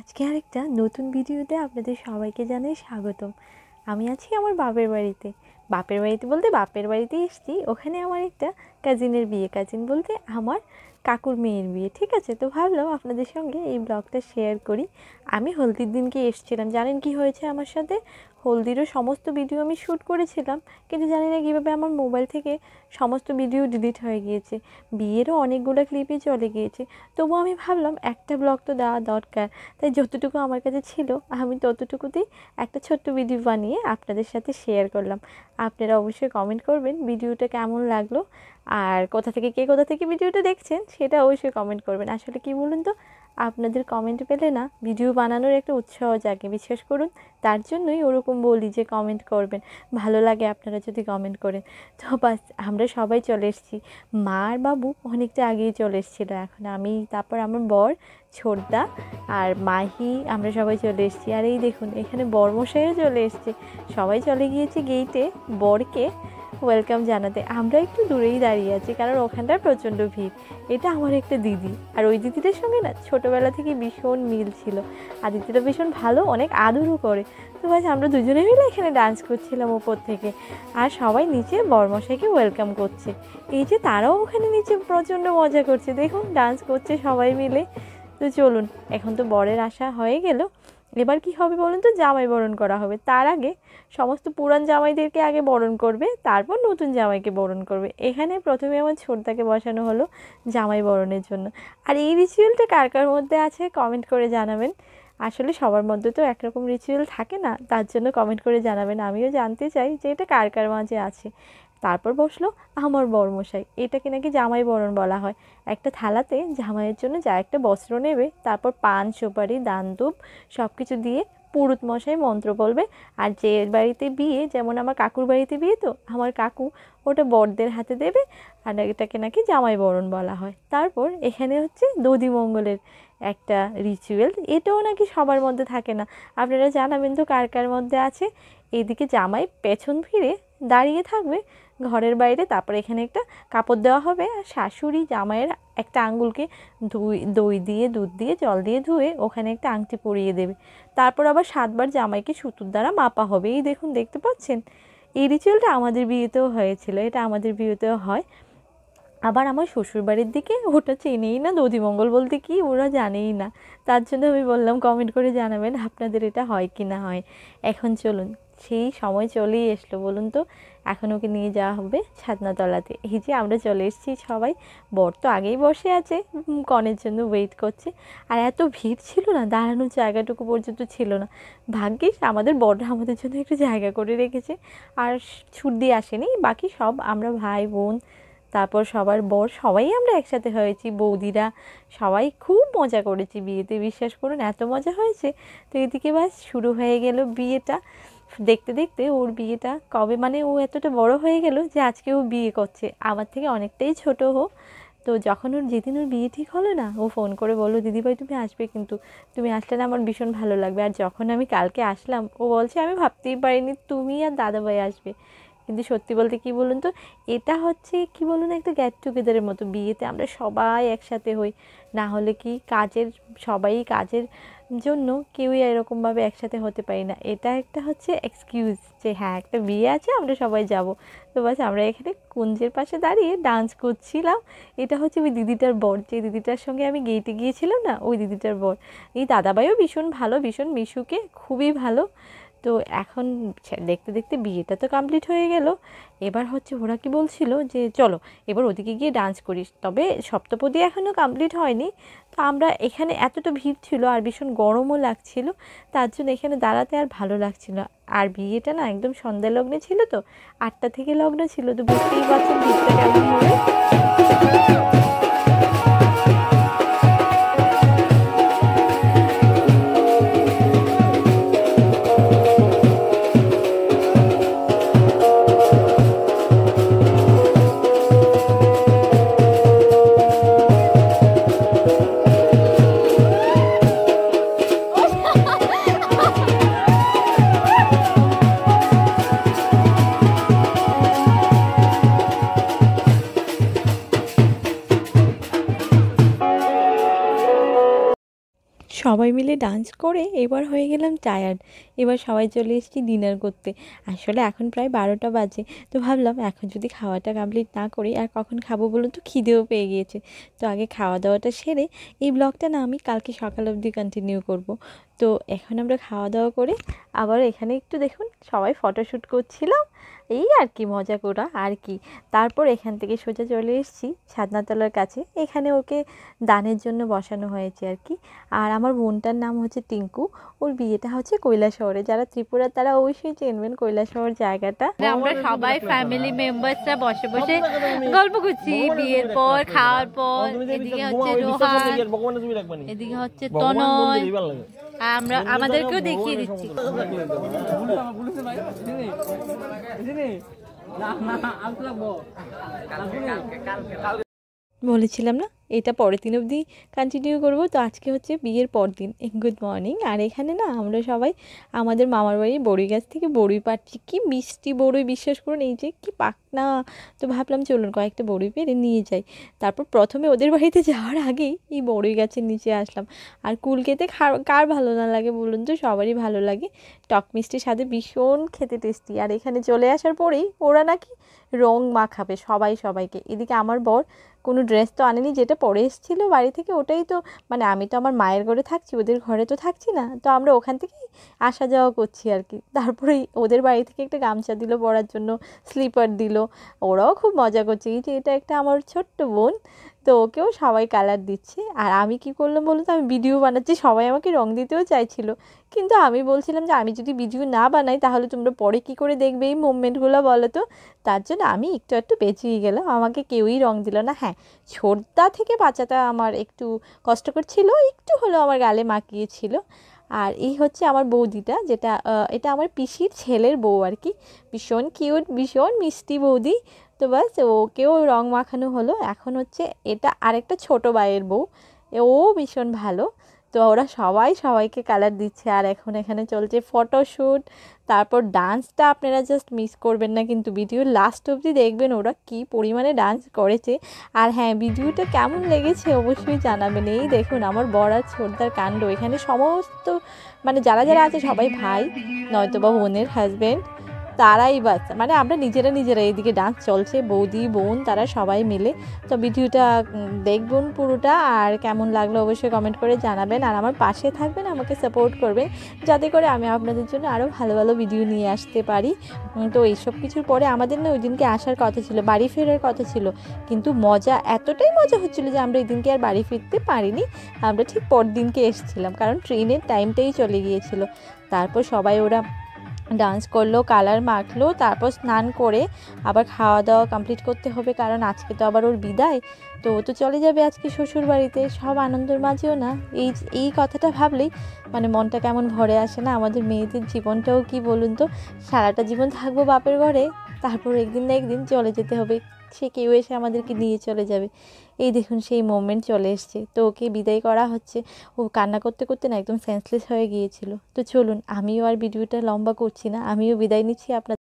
আজকে আরেকটা নতুন ভিডিওতে আপনাদের সবাইকে জানাই স্বাগতম। আমি আছি আমার বাপের বাড়িতে। বাপের বাড়িতে বলতে বাপের বাড়িতে এসেছি, ওখানে আমার একটা কাজিনের বিয়ে। কাজিন বলতে আমার কাকুর মেয়ের বিয়ে, ঠিক আছে। তো ভাবলাম আপনাদের সঙ্গে এই ব্লগটা শেয়ার করি। আমি হলদির দিনকে এসেছিলাম, জানেন কি হয়েছে আমার সাথে? হলদিরও সমস্ত ভিডিও আমি শ্যুট করেছিলাম, কিন্তু জানি না কীভাবে আমার মোবাইল থেকে সমস্ত ভিডিও ডিলিট হয়ে গিয়েছে। বিয়েরও অনেকগুলো ক্লিপই চলে গিয়েছে। তবুও আমি ভাবলাম একটা ব্লগ তো দেওয়া দরকার, তাই যতটুকু আমার কাছে ছিল আমি ততটুকুতেই একটা ছোট্ট ভিডিও বানিয়ে আপনাদের সাথে শেয়ার করলাম। আপনারা অবশ্যই কমেন্ট করবেন ভিডিওটা কেমন লাগলো, আর কোথা থেকে ভিডিওটা দেখছেন সেটা অবশ্যই কমেন্ট করবেন। আসলে কি বলুন তো, আপনাদের কমেন্ট পেলে না ভিডিও বানানোর একটা উৎসাহ জাগে, বিশ্বাস করুন। তার জন্যই ওরকম বলি যে কমেন্ট করবেন, ভালো লাগে আপনারা যদি কমেন্ট করেন। তো বাস, আমরা সবাই চলে এসেছি। মা আর বাবু অনেকটা আগেই চলে এসেছিলো, এখন আমি, তারপর আমার বর, ছোটদা আর মাহি, আমরা সবাই চলে এসেছি। আর এই দেখুন এখানে বরমশাইও চলে এসছে। সবাই চলে গিয়েছে গেইটে বরকে ওয়েলকাম জানাতে। আমরা একটু দূরেই দাঁড়িয়ে আছি, কারণ ওখানটায় প্রচণ্ড ভিড়। এটা আমার একটা দিদি, আর ওই দিদিটার সঙ্গে না ছোটোবেলা থেকে ভীষণ মিল ছিল। আর দিদিটা ভীষণ ভালো, অনেক আদরও করে। তো বাস, আমরা দুজনে মিলে এখানে ডান্স করছিলাম ওপর থেকে, আর সবাই নিচে বরমশাইকে ওয়েলকাম করছে। এই যে তারাও ওখানে নিচে প্রচণ্ড মজা করছে, দেখুন ডান্স করছে সবাই মিলে। তো চলুন, এখন তো বরের আসা হয়ে গেল, এবার কি হবে বলুন তো, জামাই বরণ করা হবে। তার আগে সমস্ত পুরান জামাইদেরকে আগে বরণ করবে, তারপর নতুন জামাইকে বরণ করবে। এখানে প্রথমে আমার ছোটদাকে বসানো হলো জামাই বরণের জন্য। আর এই রিচুয়ালটা কার কার মধ্যে আছে কমেন্ট করে জানাবেন। আসলে সবার মধ্যে তো একরকম রিচুয়াল থাকে না, তার জন্য কমেন্ট করে জানাবেন। আমিও জানতে চাই যে এটা কার কার মাঝে আছে। তারপর বসলো আমার বরমশাই, এটাকে নাকি জামাই বরণ বলা হয়। একটা থালাতে জামাইয়ের জন্য যা একটা বস্ত্র নেবে, তারপর পান, সুপারি, দান, ধূপ সব কিছু দিয়ে পুরুত মশাই মন্ত্র বলবে। আর যে বাড়িতে বিয়ে, যেমন আমার কাকুর বাড়িতে বিয়ে, তো আমার কাকু ওটা বরদের হাতে দেবে, আর এটাকে নাকি জামাই বরণ বলা হয়। তারপর এখানে হচ্ছে দধিমঙ্গলের একটা রিচুয়াল, এটাও নাকি সবার মধ্যে থাকে না। আপনারা জানাবেন তো কার কার মধ্যে আছে। এইদিকে জামাই পেছন ফিরে দাঁড়িয়ে থাকবে ঘরের বাইরে, তারপর এখানে একটা কাপড় দেওয়া হবে, আর শাশুড়ি জামাইয়ের একটা আঙ্গুলকে দই দিয়ে, দুধ দিয়ে, জল দিয়ে ধুয়ে ওখানে একটা আংটি পরিয়ে দেবে। তারপর আবার 7বার জামাইকে সুতোর দ্বারা মাপা হবে। এই দেখুন, দেখতে পাচ্ছেন? এই রিচুয়ালটা আমাদের বিয়েতেও হয়েছিল, এটা আমাদের বিয়েতেও হয়। আবার আমার শ্বশুরবাড়ির দিকে ওটা চেনেই না, দধিমঙ্গল বলতে কি ওরা জানেই না। তার জন্য আমি বললাম কমেন্ট করে জানাবেন আপনাদের এটা হয় কি না হয়। এখন চলুন, সেই সময় চলেই এসলো বলুন তো। এখন ওকে নিয়ে যাওয়া হবে ছাদনাতলাতে। এই যে আমরা চলে এসেছি সবাই। বর তো আগেই বসে আছে, কনের জন্য ওয়েট করছে। আর এত ভিড় ছিল না, দাঁড়ানোর জায়গাটুকু পর্যন্ত ছিল না। ভাগ্যিস আমাদের বররা আমাদের জন্য একটু জায়গা করে রেখেছে। আর ছুট দিয়ে আসেনি, বাকি সব আমরা ভাই বোন, তারপর সবার বর, সবাই আমরা একসাথে হয়েছি, বৌদিরা সবাই খুব মজা করেছি বিয়েতে, বিশ্বাস করুন এত মজা হয়েছে। তো এদিকে বাস শুরু হয়ে গেল বিয়েটা। দেখতে দেখতে ওর বিয়েটা কবে, মানে ও এতটা বড় হয়ে গেল যে আজকে ও বিয়ে করছে, আমার থেকে অনেকটাই ছোট হো। তো যখন ওর, যেদিন ওর বিয়ে ঠিক হলো না, ও ফোন করে বললো, দিদিভাই তুমি আসবে কিন্তু, তুমি আসলে না আমার ভীষণ ভালো লাগবে। আর যখন আমি কালকে আসলাম, ও বলছে আমি ভাবতেই পারিনি তুমি আর দাদাভাই আসবে। কিন্তু সত্যি বলতে কি বলুন তো, এটা হচ্ছে কি বলুন, একটা গেট টুগেদারের মতো। বিয়েতে আমরা সবাই একসাথে হই, না হলে কি কাজের, সবাই কাজের জন্য কেউই এরকমভাবে একসাথে হতে পারি না। এটা একটা হচ্ছে এক্সকিউজ যে হ্যাঁ একটা বিয়ে আছে, আমরা সবাই যাব। তো বাস, আমরা এখানে কুঞ্জের পাশে দাঁড়িয়ে ডান্স করছিলাম। এটা হচ্ছে ওই দিদিটার বর, যে দিদিটার সঙ্গে আমি গেইটে গিয়েছিলাম না, ওই দিদিটার বর। এই দাদাভাইও ভীষণ ভালো, ভীষণ মিশুকে, খুবই ভালো। তো এখন দেখতে দেখতে বিয়েটা তো কমপ্লিট হয়ে গেল। এবার হচ্ছে ওরা কি বলছিল যে চলো এবার ওদিকে গিয়ে ডান্স করিস, তবে সপ্তপদী এখনও কমপ্লিট হয়নি। তো আমরা এখানে, এতটা ভিড় ছিল আর ভীষণ গরমও লাগছিল, তার জন্য এখানে দাঁড়াতে আর ভালো লাগছিল। আর বিয়েটা না একদম সন্ধ্যা লগ্নে ছিল, তো 8টা থেকে লগ্ন ছিল, তো বুঝতেই পারছেন ভিড়টা কেমন হবে। সবাই মিলে ডান্স করে এবার হয়ে গেলাম টায়ার্ড। এবার সবাই চলে এসেছি ডিনার করতে। আসলে এখন প্রায় 12টা বাজে। তো ভাবলাম এখন যদি খাওয়াটা কমপ্লিট না করি আর কখন খাবো বলুন তো, খিদেও পেয়ে গিয়েছে। তো আগে খাওয়া দাওয়াটা সেরে এই ব্লগটা না আমি কালকে সকাল অবধি কন্টিনিউ করব। তো এখন আমরা খাওয়া দাওয়া করে আবার এখানে একটু দেখুন সবাই ফটোশ্যুট করছিলাম, এই আর কি মজা করা আর কি। তারপর এখান থেকে সোজা চলে এসেছি ছাদনাতলার কাছে, এখানে ওকে দানের জন্য বসানো হয়েছে আর কি। আর আমার বোনটার নাম হচ্ছে টিঙ্কু, ওর বিয়েটা হচ্ছে কৈলাসহরে। যারা ত্রিপুরা তারা অবশ্যই চিনবেন কৈলাসহর জায়গাটা। আমরা সবাই ফ্যামিলি মেম্বার্সরা বসে বসে গল্প করছি বিয়ের পর, খাওয়ার পর। এদিকে হচ্ছে রোহান, এদিকে হচ্ছে তনয়, আমরা আমাদেরকেও দেখিয়ে দিচ্ছি। বলেছিলাম না এটা পরের দিন অবধি কন্টিনিউ করব। তো আজকে হচ্ছে বিয়ের পর দিন। Good morning. আর এখানে না আমরা সবাই আমাদের মামার বাড়ির বড়ই গাছ থেকে বড়ই পাচ্ছি। কি মিষ্টি বড়ই, বিশ্বাস করুন, এই যে কি পাকনা। তো ভাবলাম চলুন কয়েকটা বড়ই পেরে নিয়ে যাই। তারপর প্রথমে ওদের বাড়িতে যাওয়ার আগেই এই বড়ই গাছের নিচে আসলাম। আর কুল খেতে কার ভালো না লাগে বলুন তো, সবারই ভালো লাগে। টক মিষ্টির সাথে ভীষণ খেতে টেস্টি। আর এখানে চলে আসার পরেই ওরা নাকি রং মাখাবে সবাইকে। এদিকে আমার বর কোনো ড্রেস তো আনেনি, যেটা পরে এসেছিলো বাড়ি থেকে ওটাই তো, মানে আমি তো আমার মায়ের ঘরে থাকছি, ওদের ঘরে তো থাকছি না। তো আমরা ওখান থেকেই আসা যাওয়া করছি আর কি। তারপরেই ওদের বাড়ি থেকে একটা গামছা দিল পরার জন্য, স্লিপার দিল। ওরাও খুব মজা করছে। এই যে এটা একটা আমার ছোট্ট বোন, তো ওকেও সবাই কালার দিচ্ছে। আর আমি কি করলাম বলো তো, আমি ভিডিও বানাচ্ছি, সবাই আমাকে রং দিতেও চাইছিল। কিন্তু আমি বলছিলাম যে আমি যদি ভিডিও না বানাই তাহলে তোমরা পরে কি করে দেখবে এই মুভমেন্টগুলো বলো তো। তার জন্য আমি একটু বেঁচেই গেলাম, আমাকে কেউই রং দিল না। হ্যাঁ, ছোটদা থেকে বাচ্চাটা আমার একটু কষ্টকর ছিল, একটু হলেও আমার গালে মাখিয়েছিল। আর এই হচ্ছে আমার বৌদিটা, যেটা এটা আমার পিসির ছেলের বউ আর কি। ভীষণ কিউট, ভীষণ মিষ্টি বৌদি। তো বাস ওকেও রং মাখানো হলো। এখন হচ্ছে এটা আরেকটা ছোটো ভাইয়ের বউ, ও ভীষণ ভালো। তো ওরা সবাইকে কালার দিচ্ছে। আর এখন এখানে চলছে ফটোশ্যুট, তারপর ডান্সটা আপনারা জাস্ট মিস করবেন না, কিন্তু ভিডিওর লাস্ট অবধি দেখবেন ওরা কী পরিমাণে ডান্স করেছে। আর হ্যাঁ, ভিডিওটা কেমন লেগেছে অবশ্যই জানাবেন। এই দেখুন আমার বর আর ছোটদার কাণ্ড। এখানে সমস্ত মানে যারা আছে সবাই ভাই, নয়তো বা বোনের হাজব্যান্ড, তারাই বাচ্চা, মানে আমরা নিজেরা এদিকে ডান্স চলছে, বৌদি বোন তারা সবাই মিলে। তো ভিডিওটা দেখবেন পুরোটা, আর কেমন লাগলো অবশ্যই কমেন্ট করে জানাবেন। আর আমার পাশে থাকবেন, আমাকে সাপোর্ট করবেন, যাতে করে আমি আপনাদের জন্য আরও ভালো ভিডিও নিয়ে আসতে পারি। তো এইসব কিছুর পরে আমাদের না ওই দিনকে আসার কথা ছিল, বাড়ি ফেরার কথা ছিল, কিন্তু এতটাই মজা হচ্ছিলো যে আমরা ওই দিনকে আর বাড়ি ফিরতে পারিনি। আমরা ঠিক পর দিনকে এসেছিলাম, কারণ ট্রেনের টাইমটাই চলে গিয়েছিল। তারপর সবাই ওরা ডান্স করলো, কালার মাখলো, তারপর স্নান করে আবার খাওয়া দাওয়া কমপ্লিট করতে হবে, কারণ আজকে তো আবার ওর বিদায়। তো ও তো চলে যাবে আজকে শ্বশুর বাড়িতে। সব আনন্দের মাঝেও না এই কথাটা ভাবলেই মানে মনটা কেমন ভরে আসে না। আমাদের মেয়েদের জীবনটাও কি বলুন তো, সারাটা জীবন থাকবো বাপের ঘরে, তারপর একদিন না একদিন চলে যেতে হবে, সে কেউ এসে আমাদেরকে নিয়ে চলে যাবে। এই দেখুন সেই মোমেন্ট চলে এসছে। তো ওকে বিদায় করা হচ্ছে। ও কান্না করতে করতে না একদম সেন্সলেস হয়ে গিয়েছিল। তো চলুন, আমিও আর ভিডিওটা লম্বা করছি না, আমিও বিদায় নিচ্ছি আপনার।